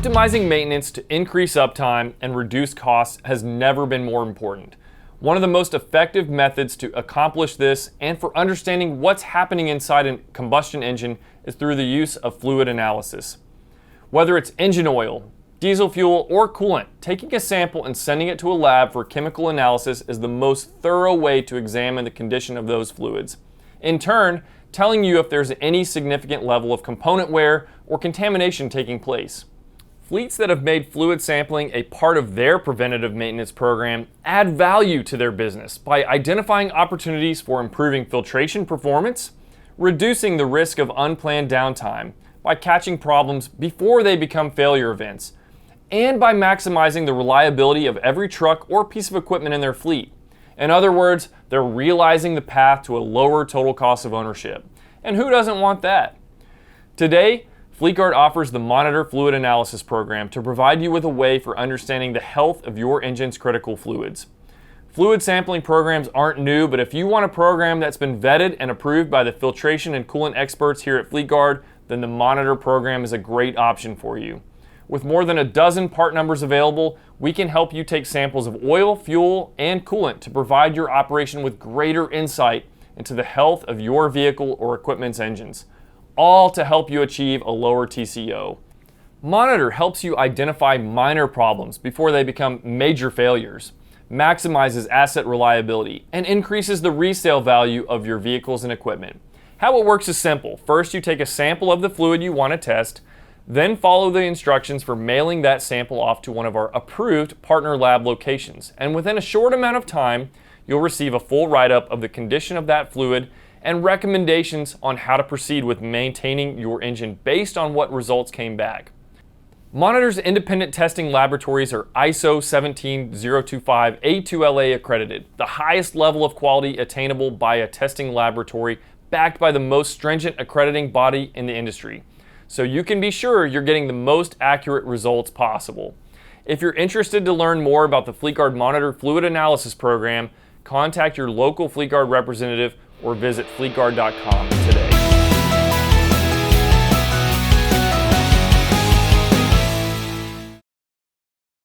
Optimizing maintenance to increase uptime and reduce costs has never been more important. One of the most effective methods to accomplish this and for understanding what's happening inside a combustion engine is through the use of fluid analysis. Whether it's engine oil, diesel fuel, or coolant, taking a sample and sending it to a lab for chemical analysis is the most thorough way to examine the condition of those fluids. In turn, telling you if there's any significant level of component wear or contamination taking place. Fleets that have made fluid sampling a part of their preventative maintenance program add value to their business by identifying opportunities for improving filtration performance, reducing the risk of unplanned downtime by catching problems before they become failure events, and by maximizing the reliability of every truck or piece of equipment in their fleet. In other words, they're realizing the path to a lower total cost of ownership. And who doesn't want that? Today, Fleetguard offers the Monitor Fluid Analysis Program to provide you with a way for understanding the health of your engine's critical fluids. Fluid sampling programs aren't new, but if you want a program that's been vetted and approved by the filtration and coolant experts here at Fleetguard, then the Monitor program is a great option for you. With more than a dozen part numbers available, we can help you take samples of oil, fuel, and coolant to provide your operation with greater insight into the health of your vehicle or equipment's engines, all to help you achieve a lower TCO. Monitor helps you identify minor problems before they become major failures, maximizes asset reliability, and increases the resale value of your vehicles and equipment. How it works is simple. First, you take a sample of the fluid you want to test, then follow the instructions for mailing that sample off to one of our approved partner lab locations. And within a short amount of time, you'll receive a full write-up of the condition of that fluid and recommendations on how to proceed with maintaining your engine based on what results came back. Monitor's independent testing laboratories are ISO 17025 A2LA accredited, the highest level of quality attainable by a testing laboratory backed by the most stringent accrediting body in the industry. So you can be sure you're getting the most accurate results possible. If you're interested to learn more about the Fleetguard Monitor Fluid Analysis Program, contact your local Fleetguard representative or visit fleetguard.com today.